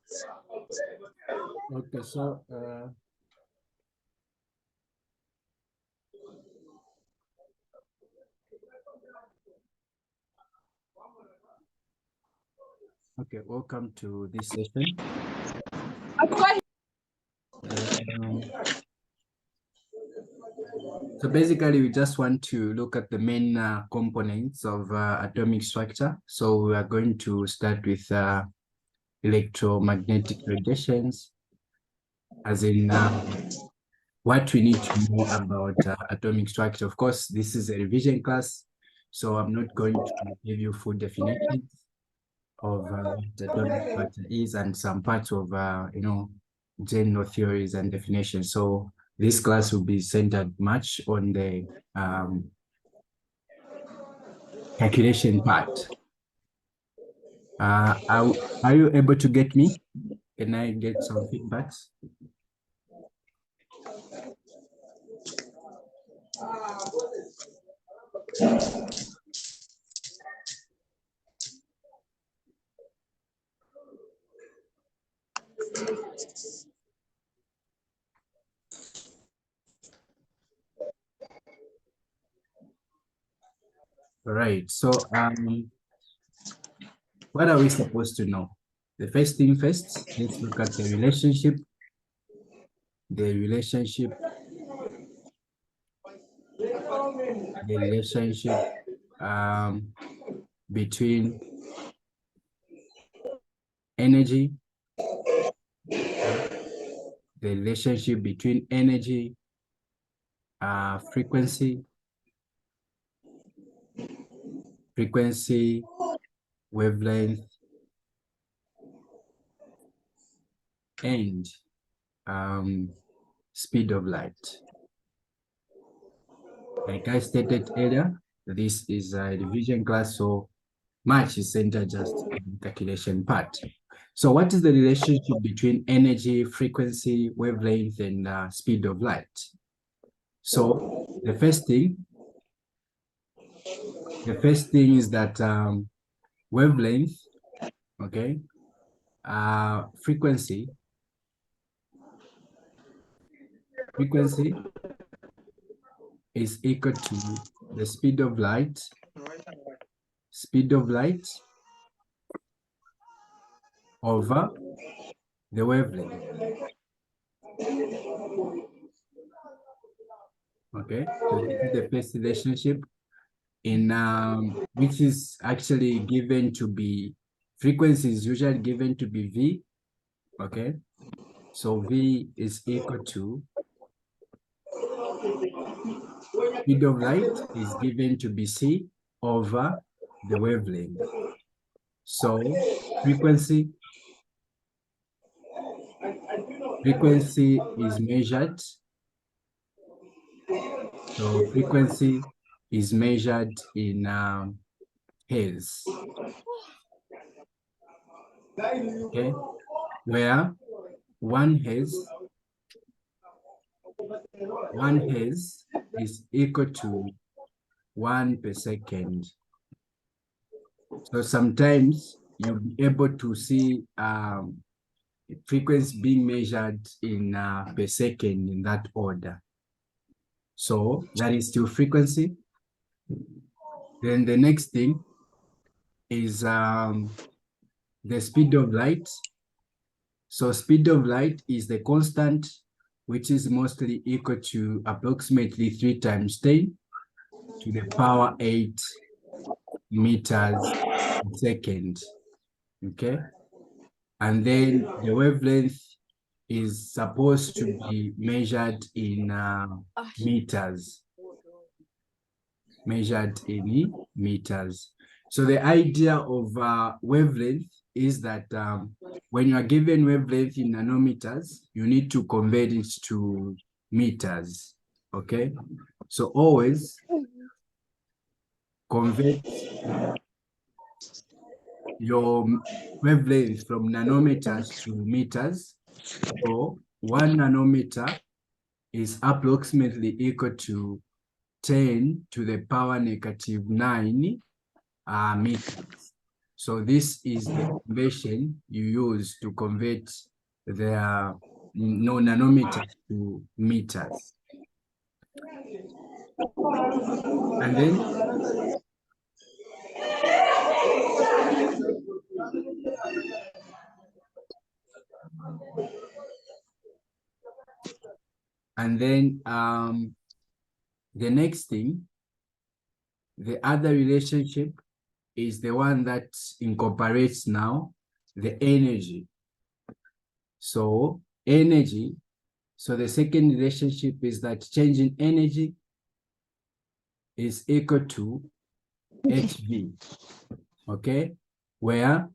Okay, so okay, welcome to this session. So basically, we just want to look at the main components of atomic structure. So we are going to start with electromagnetic radiations, as in what we need to know about atomic structure. Of course, this is a revision class, so I'm not going to give you full definitions of what atomic structure is and some parts of, general theories and definitions. So this class will be centered much on the calculation part. Are you able to get me? Can I get some feedbacks? All right. So what are we supposed to know? The first thing first, let's look at the relationship. The relationship between energy, the relationship between energy, frequency, wavelength, and speed of light. Like I stated earlier, this is a revision class, so much is centered just on the calculation part. So what is the relationship between energy, frequency, wavelength, and speed of light? So the first thing is that wavelength, okay, frequency is equal to the speed of light over the wavelength. Okay, so this is the first relationship in which is actually given to be, frequency is usually given to be V. Okay, so V is equal to speed of light is given to be C over the wavelength. So frequency is measured. So frequency is measured in hertz. Okay, where 1 hertz is equal to 1 per second. So sometimes you'll be able to see frequency being measured in per second in that order. So that is still frequency. Then the next thing is the speed of light. So speed of light is the constant, which is mostly equal to approximately 3 times 10 to the power 8 meters per second. Okay. And then the wavelength is supposed to be measured in meters. So the idea of wavelength is that when you are given wavelength in nanometers, you need to convert it to meters. Okay, so always convert your wavelength from nanometers to meters. So 1 nanometer is approximately equal to 10 to the power -9 meters. So this is the conversion you use to convert the nanometers to meters. And then the next thing, the other relationship is the one that incorporates now the energy. So energy, so the second relationship is that change in energy is equal to HV, okay? Where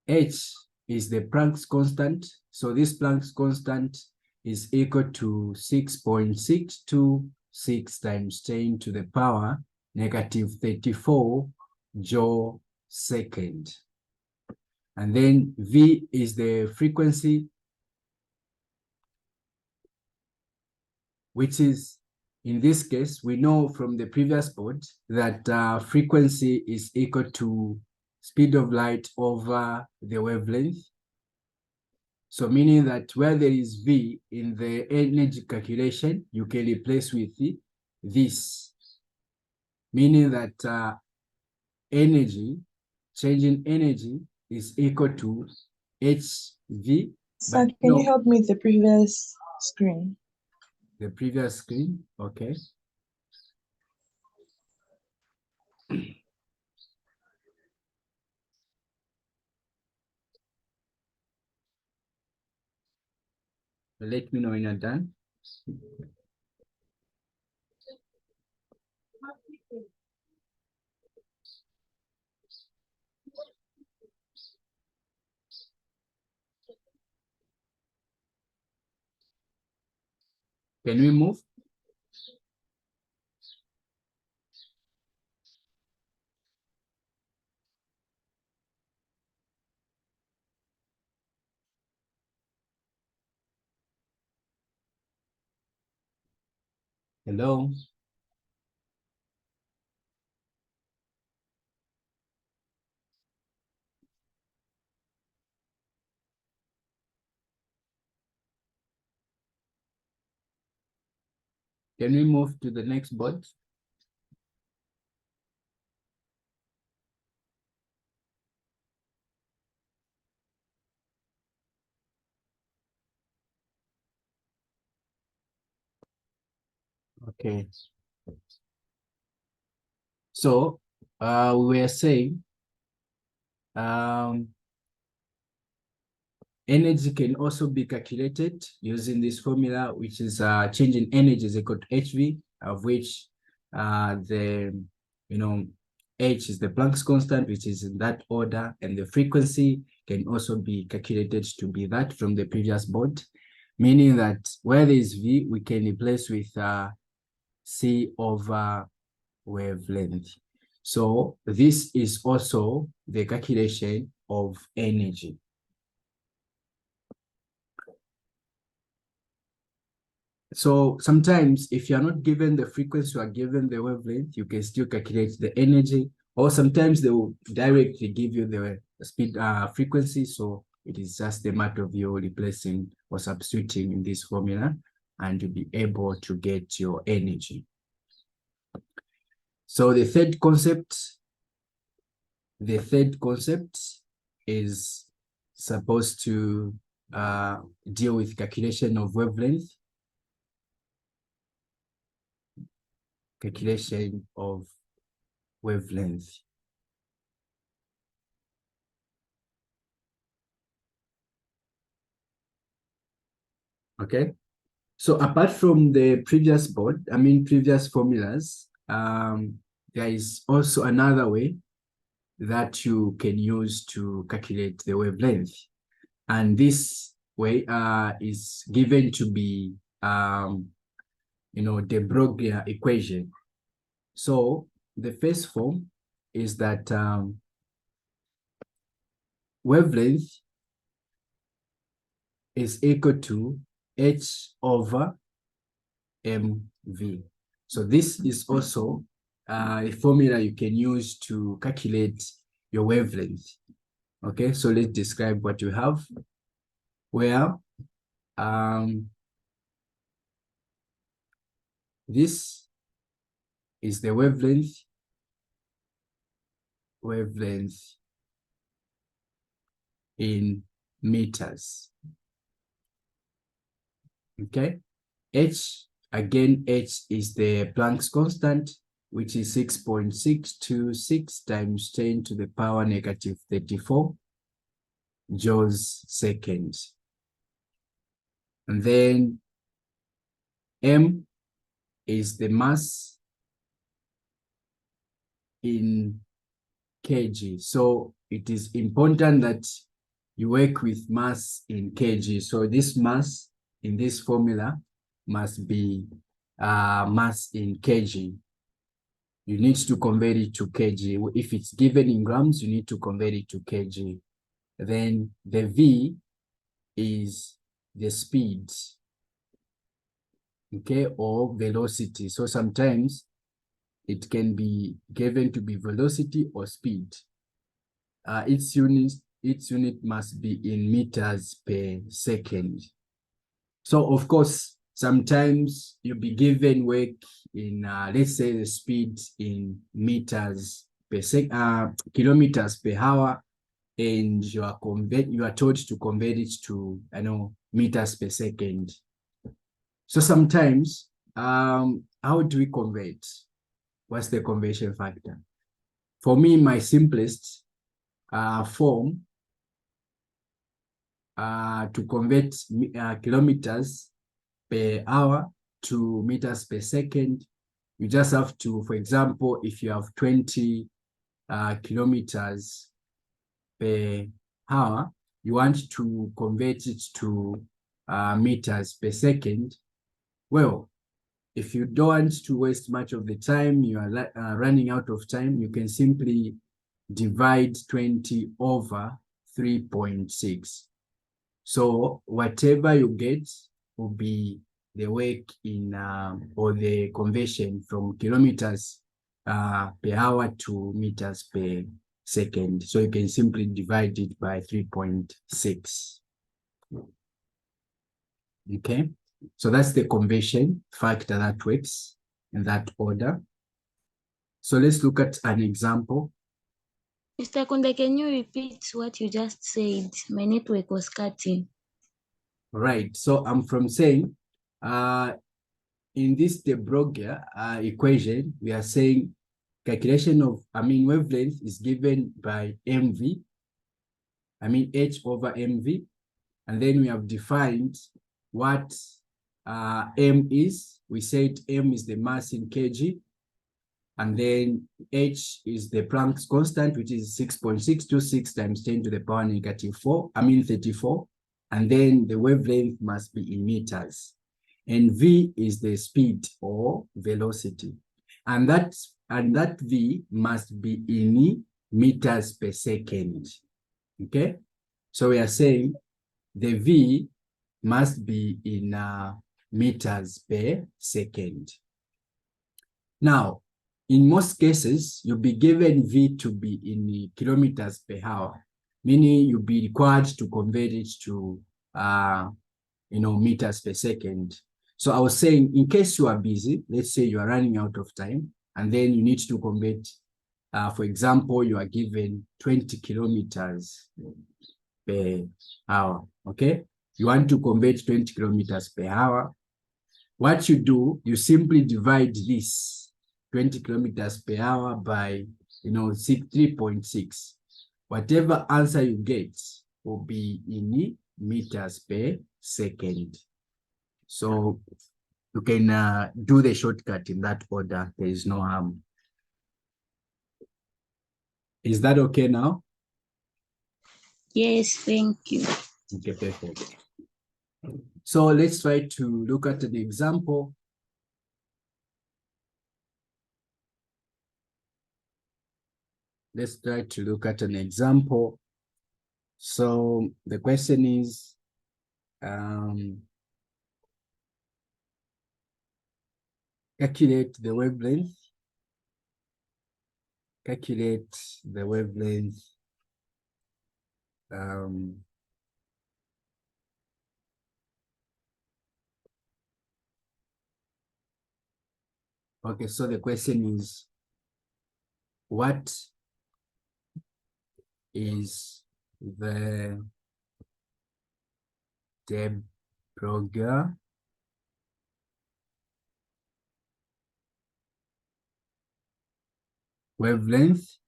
H is the Planck's constant. So this Planck's constant is equal to 6.626 times 10 to the power negative 34 joule second. And then V is the frequency, which is, in this case, we know from the previous board that frequency is equal to speed of light over the wavelength. So meaning that where there is V in the energy calculation, you can replace with this, meaning that energy, change in energy is equal to HV. Sir, can you help me with the previous screen? The previous screen, okay. Let me know when you're done. Can we move? Hello? Can we move to the next board? Okay. So we were saying energy can also be calculated using this formula, which is change in energy is equal to HV, of which H is the Planck's constant, which is in that order, and the frequency can also be calculated to be that from the previous board, meaning that where there is V, we can replace with C over wavelength. So this is also the calculation of energy. So sometimes if you're not given the frequency, you are given the wavelength, you can still calculate the energy, or sometimes they will directly give you the speed frequency. So it is just a matter of you replacing or substituting in this formula, and you'll be able to get your energy. So the third concept is supposed to deal with calculation of wavelength. Calculation of wavelength. Okay. So apart from the previous previous formulas, there is also another way that you can use to calculate the wavelength. And this way is given to be, the Broglie equation. So the first form is that wavelength is equal to H over mv. So this is also a formula you can use to calculate your wavelength. Okay, so let's describe what you have. Where this is the wavelength in meters. Okay, H, again, H is the Planck's constant, which is 6.626 times 10 to the power negative 34 joules seconds. And then M is the mass in kg. So it is important that you work with mass in kg. So this mass in this formula must be mass in kg. You need to convert it to kg. If it's given in grams, you need to convert it to kg. Then the V is the speed, okay, or velocity. So sometimes it can be given to be velocity or speed. Its unit must be in meters per second. So of course, sometimes you'll be given work in, let's say, the speed in meters per second, kilometers per hour, and you are told to convert it to, meters per second. So sometimes, how do we convert? What's the conversion factor? For me, my simplest form to convert kilometers per hour to meters per second, you just have to, for example, if you have 20 kilometers per hour, you want to convert it to meters per second. Well, if you don't want to waste much of the time, you are running out of time, you can simply divide 20 over 3.6. So whatever you get will be the work in, or the conversion from kilometers per hour to meters per second. So you can simply divide it by 3.6. Okay, so that's the conversion factor that works in that order. So let's look at an example. Mr. Kunde, can you repeat what you just said? My network was cutting. Right, so I'm from saying, in this de Broglie equation, we are saying calculation of, wavelength is given by mv, h over mv, and then we have defined what m is. We said m is the mass in kg, and then h is the Planck's constant, which is 6.626 times 10 to the power negative 34, and then the wavelength must be in meters. And v is the speed or velocity, and that v must be in meters per second. Okay, so we are saying the v must be in meters per second. Now, in most cases, you'll be given v to be in kilometers per hour, meaning you'll be required to convert it to meters per second. So I was saying, in case you are busy, let's say you are running out of time, and then you need to convert, for example, you are given 20 kilometers per hour, okay? You want to convert 20 kilometers per hour. What you do, you simply divide this 20 kilometers per hour by, 3.6. Whatever answer you get will be in meters per second. So you can do the shortcut in that order. There is no harm. Is that okay now? Yes, thank you. Okay, perfect. So let's try to look at the example. Let's try to look at an example. So the question is, calculate the wavelength calculate the wavelength okay, so the question is, what is the de Broglie wavelength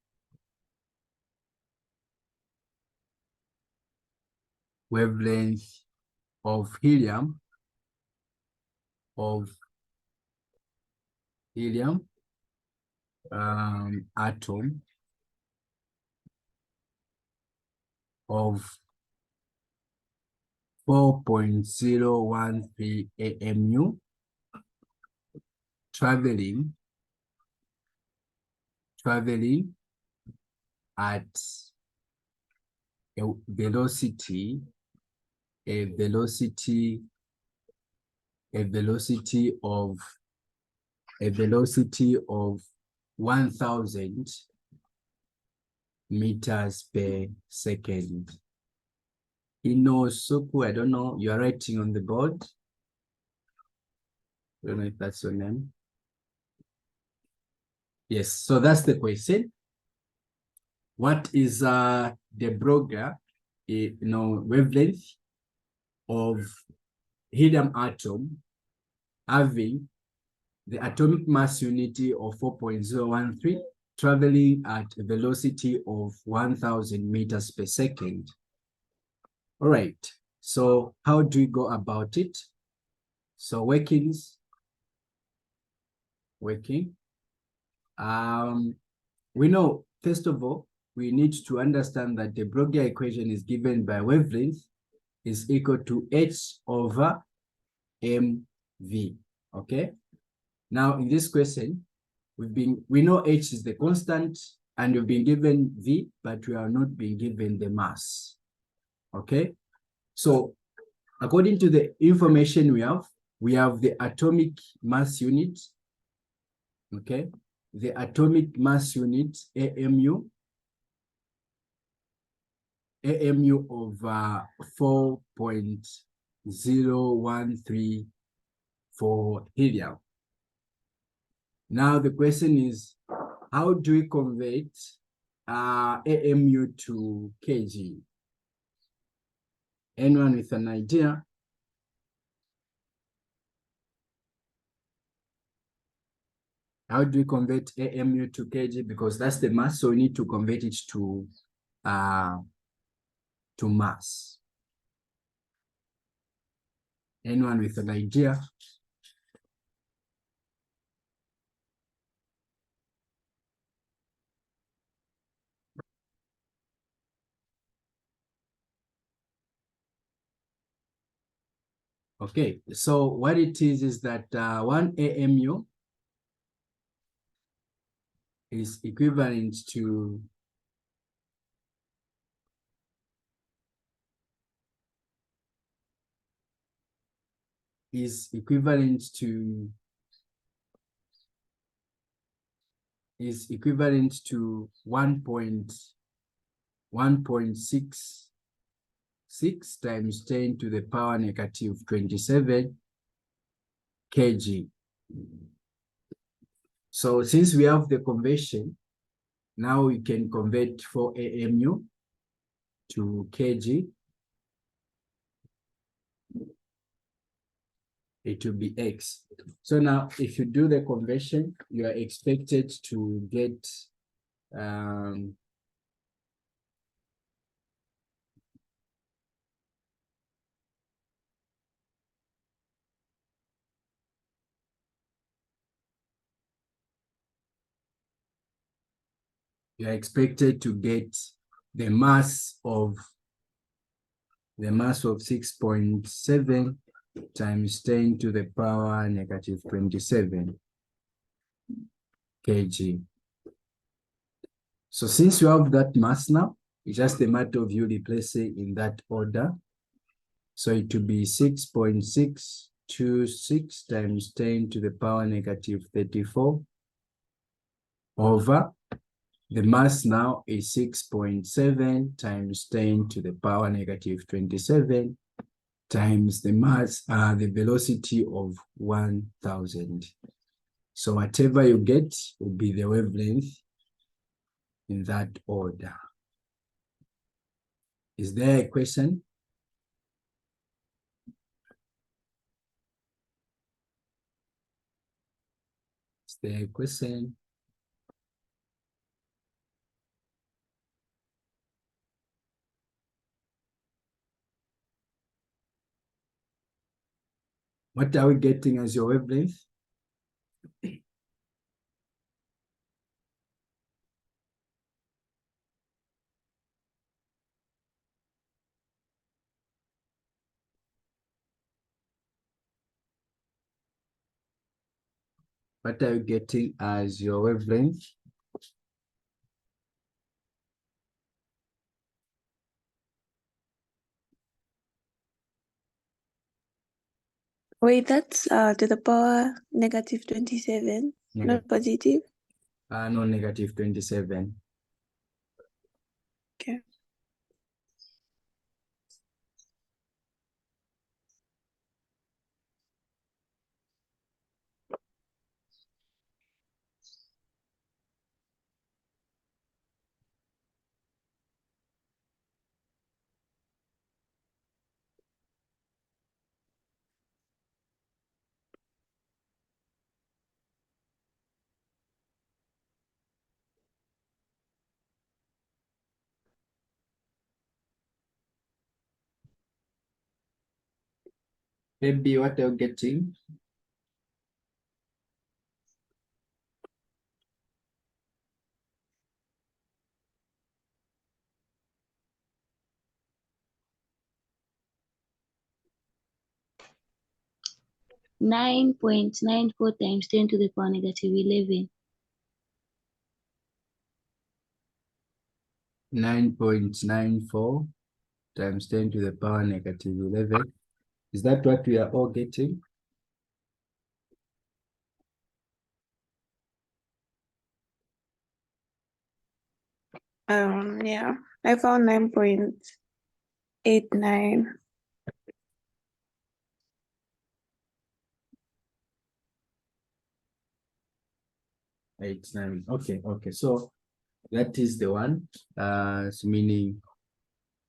of helium atom of 4.013 AMU traveling at a velocity of 1,000 meters per second. Inosuku, I don't know, you are writing on the board. I don't know if that's your name. Yes, so that's the question. What is the Broglie wavelength of helium atom having the atomic mass unity of 4.013 traveling at a velocity of 1,000 meters per second? All right, so how do we go about it? So working. We know, first of all, we need to understand that the Broglie equation is given by wavelength is equal to h over mv. Okay. Now in this question, we know h is the constant, and we've been given v, but we are not being given the mass. Okay. So according to the information we have the atomic mass unit. Okay. The atomic mass unit, AMU of 4.013 for helium. Now the question is, how do we convert AMU to kg? Anyone with an idea? How do we convert AMU to kg? Because that's the mass, so we need to convert it to mass. Anyone with an idea? Okay, so what it is that 1 AMU is equivalent to is equivalent to 1.66 times 10 to the power negative 27 kg. So since we have the conversion, now we can convert 4 AMU to kg. It will be x. So now if you do the conversion, you are expected to get the mass of 6.7 times 10 to the power negative 27 kg. So since you have that mass now, it's just a matter of you replacing in that order. So it will be 6.626 times 10 to the power negative 34 over The mass now is 6.7 times 10 to the power negative 27 times the mass, the velocity of 1000. So whatever you get will be the wavelength in that order. Is there a question? Is there a question? What are we getting as your wavelength? What are you getting as your wavelength? Wait, that's to the power negative 27, not positive. No, negative 27. Okay. Maybe what are you getting? Nine 9.94 times 10 to the power negative 11. 9.94 times 10 to the power negative 11. Is that what we are all getting? Yeah, I found 9.89. 89. Okay, okay. So that is the one. So meaning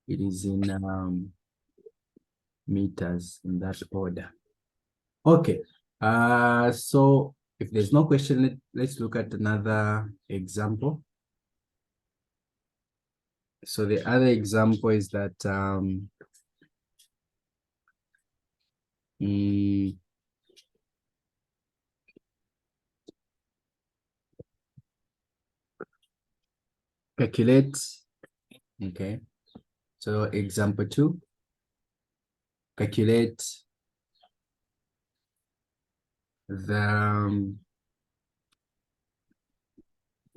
it is in meters in that order. Okay. So if there's no question, let's look at another example. So the other example is that calculate. Okay. So example 2, calculate the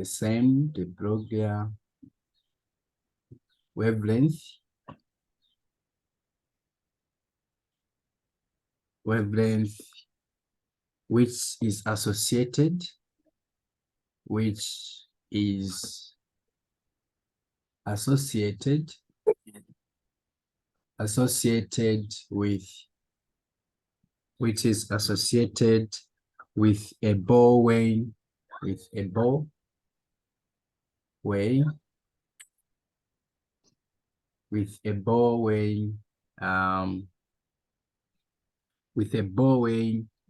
same de Broglie wavelength which is associated with a ball weighing with a ball weighing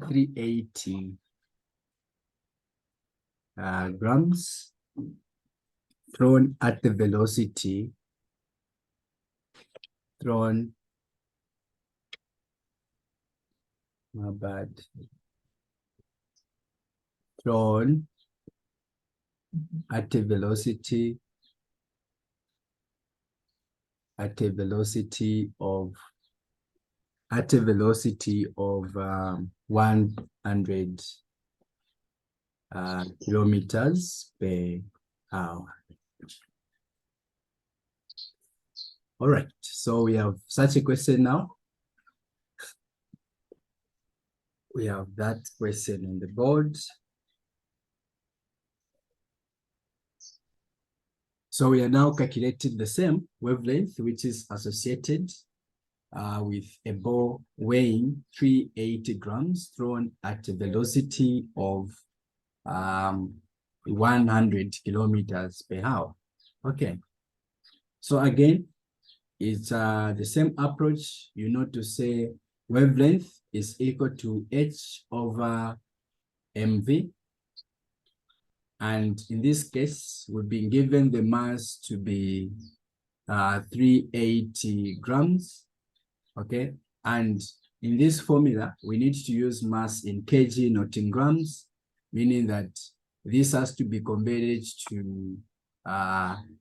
380 grams thrown at the velocity thrown at a velocity of 100 kilometers per hour. All right, so we have such a question now. We have that question on the board. So we are now calculating the same wavelength, which is associated with a ball weighing 380 grams thrown at a velocity of 100 kilometers per hour. Okay. So again, it's the same approach, to say wavelength is equal to h over mv. And in this case, we've been given the mass to be 380 grams, okay? And in this formula, we need to use mass in kg, not in grams, meaning that this has to be converted to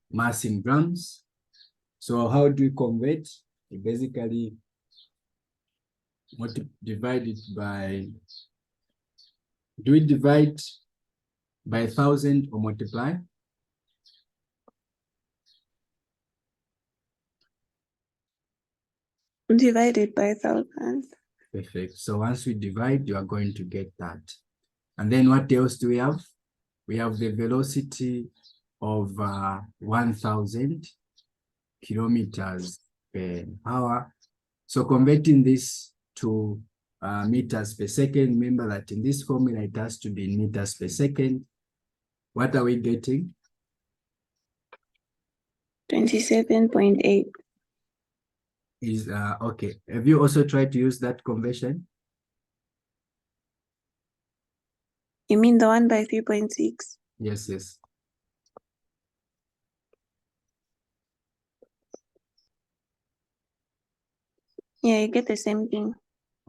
mass in grams. So how do we convert? We basically divide it by, do we divide by 1,000 or multiply? Divided by 1,000. Perfect. So once we divide, you are going to get that. And then what else do we have? We have the velocity of 1,000 kilometers per hour. So converting this to meters per second, remember that in this formula, it has to be in meters per second. What are we getting? 27.8. Is okay. Have you also tried to use that conversion? You mean the one by 3.6? Yes, yes. Yeah, you get the same thing.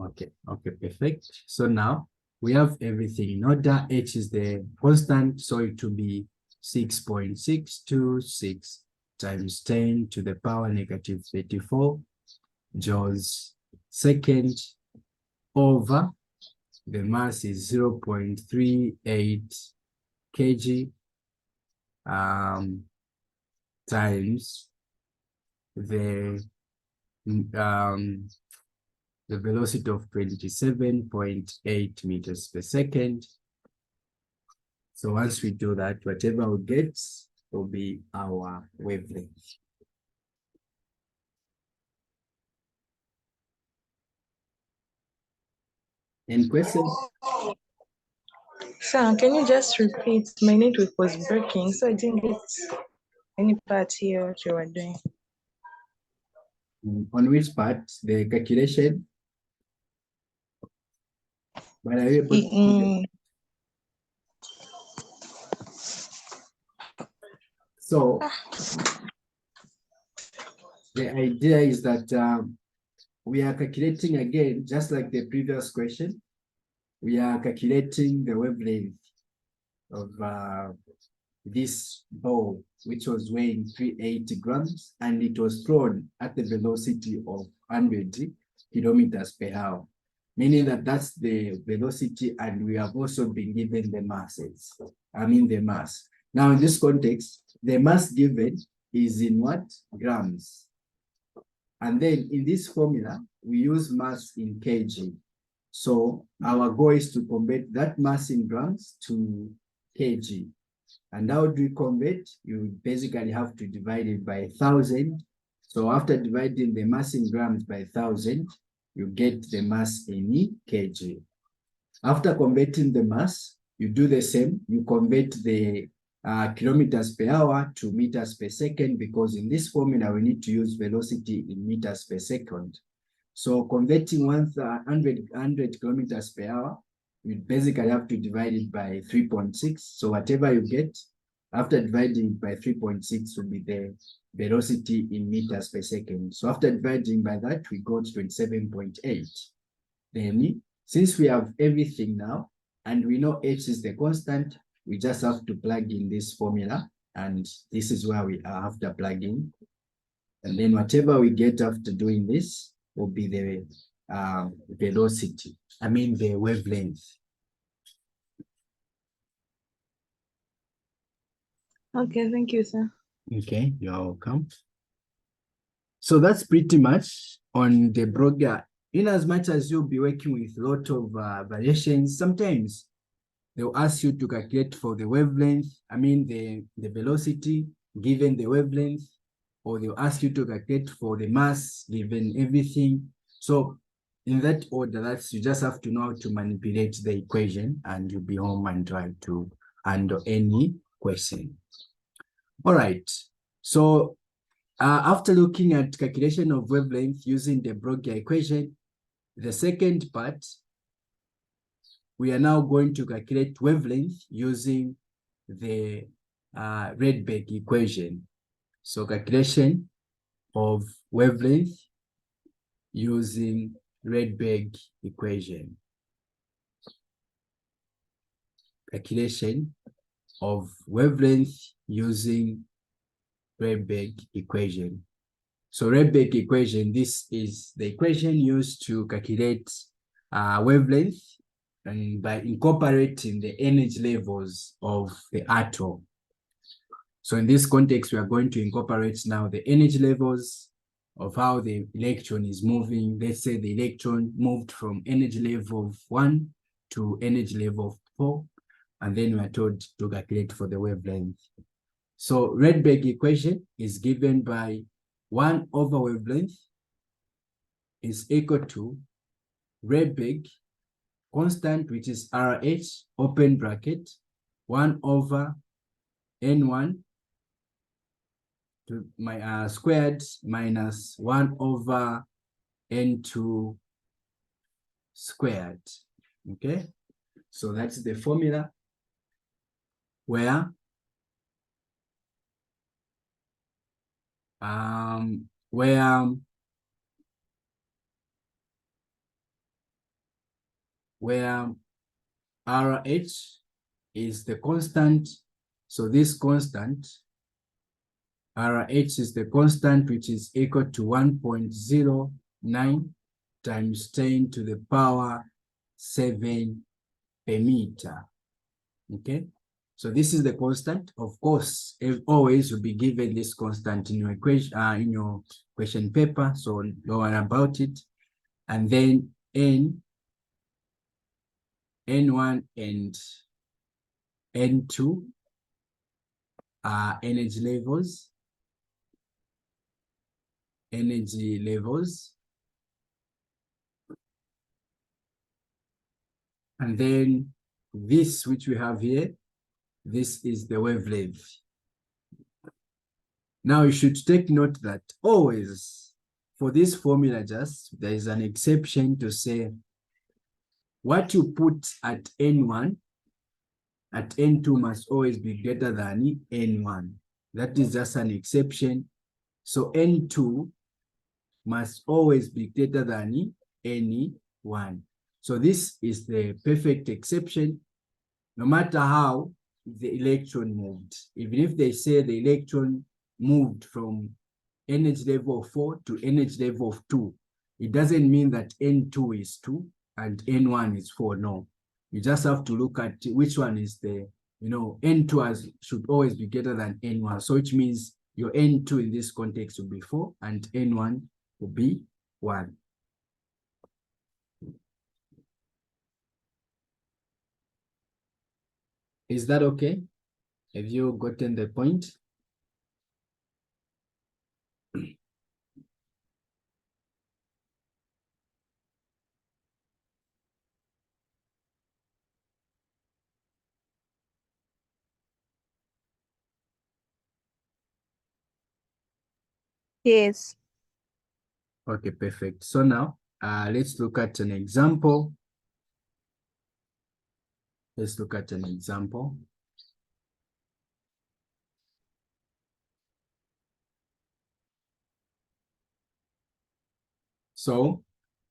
Okay, perfect. So now we have everything in order. H is the constant, so it will be 6.626 times 10 to the power negative 34 joules second over the mass is 0.38 kg times the velocity of 27.8 meters per second. So once we do that, whatever we get will be our wavelength. Any questions? Sir, can you just repeat? My network was breaking, so I didn't get any part here what you were doing. On which part? The calculation? But are you able to So the idea is that we are calculating again, just like the previous question, we are calculating the wavelength of this ball, which was weighing 380 grams, and it was thrown at the velocity of 100 kilometers per hour, meaning that that's the velocity, and we have also been given the masses. The mass. Now, in this context, the mass given is in what? Grams. And then in this formula, we use mass in kg. So our goal is to convert that mass in grams to kg. And how do we convert? You basically have to divide it by 1,000. So after dividing the mass in grams by 1,000, you get the mass in kg. After converting the mass, you do the same. You convert the kilometers per hour to meters per second, because in this formula, we need to use velocity in meters per second. So converting 100 kilometers per hour, you basically have to divide it by 3.6. So whatever you get after dividing by 3.6 will be the velocity in meters per second. So after dividing by that, we got 27.8. Then, since we have everything now, and we know h is the constant, we just have to plug in this formula, and this is where we are after plugging. And then whatever we get after doing this will be the velocity, the wavelength. Okay, thank you, sir. Okay, you're welcome. So that's pretty much on the broader. In as much as you'll be working with a lot of variations, sometimes they'll ask you to calculate for the wavelength, the velocity, given the wavelength, or they'll ask you to calculate for the mass given everything. So in that order, that's you just have to know how to manipulate the equation, and you'll be home and try to handle any question. All right. So after looking at calculation of wavelength using the Broglie equation, the second part, we are now going to calculate wavelength using the Rydberg equation. So calculation of wavelength using Rydberg equation. Calculation of wavelength using Rydberg equation. So Rydberg equation, this is the equation used to calculate wavelength, and by incorporating the energy levels of the atom. So in this context, we are going to incorporate now the energy levels of how the electron is moving. Let's say the electron moved from energy level of 1 to energy level of 4, and then we are told to calculate for the wavelength. So Rydberg equation is given by 1 over wavelength is equal to Rydberg constant, which is RH, open bracket, 1 over N1 to my squared minus 1 over N2 squared. Okay, so that's the formula where RH is the constant. So this constant, RH is the constant, which is equal to 1.09 times 10 to the power 7 per meter. Okay, so this is the constant. Of course, always will be given this constant in your equation, in your question paper, so don't worry about it. And then N1 and N2 are energy levels. And then this, which we have here, this is the wavelength. Now you should take note that always for this formula, just there is an exception to say what you put at N1 at N2 must always be greater than N1. That is just an exception. So N2 must always be greater than N1. So this is the perfect exception, no matter how the electron moved. Even if they say the electron moved from energy level of 4 to energy level of 2, it doesn't mean that N2 is 2 and N1 is 4. No, you just have to look at which one is the, N2 should always be greater than N1. So which means your N2 in this context will be 4 and N1 will be 1. Is that okay? Have you gotten the point? Yes. Okay, perfect. So now let's look at an example. Let's look at an example. So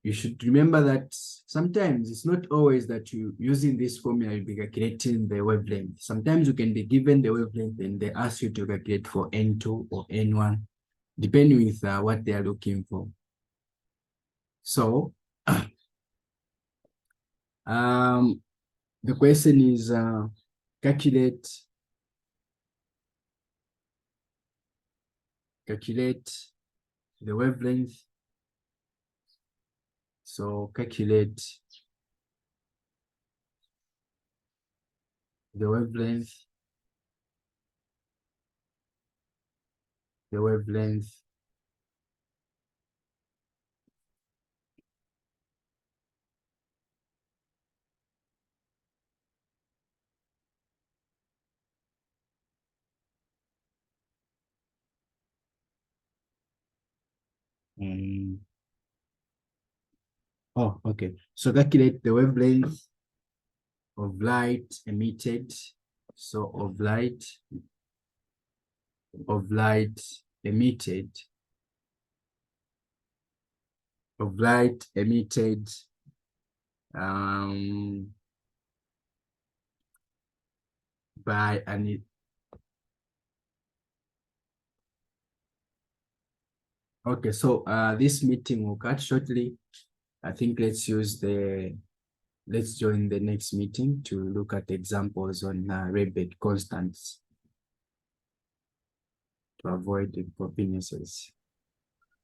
you should remember that sometimes it's not always that you using this formula, you'll be calculating the wavelength. Sometimes you can be given the wavelength and they ask you to calculate for N2 or N1, depending with what they are looking for. So the question is calculate the wavelength. So calculate the wavelength the wavelength oh, okay. So calculate the wavelength of light emitted. So of light emitted, by an okay. So this meeting will cut shortly. I think let's join the next meeting to look at examples on Rebate constants to avoid inconveniences.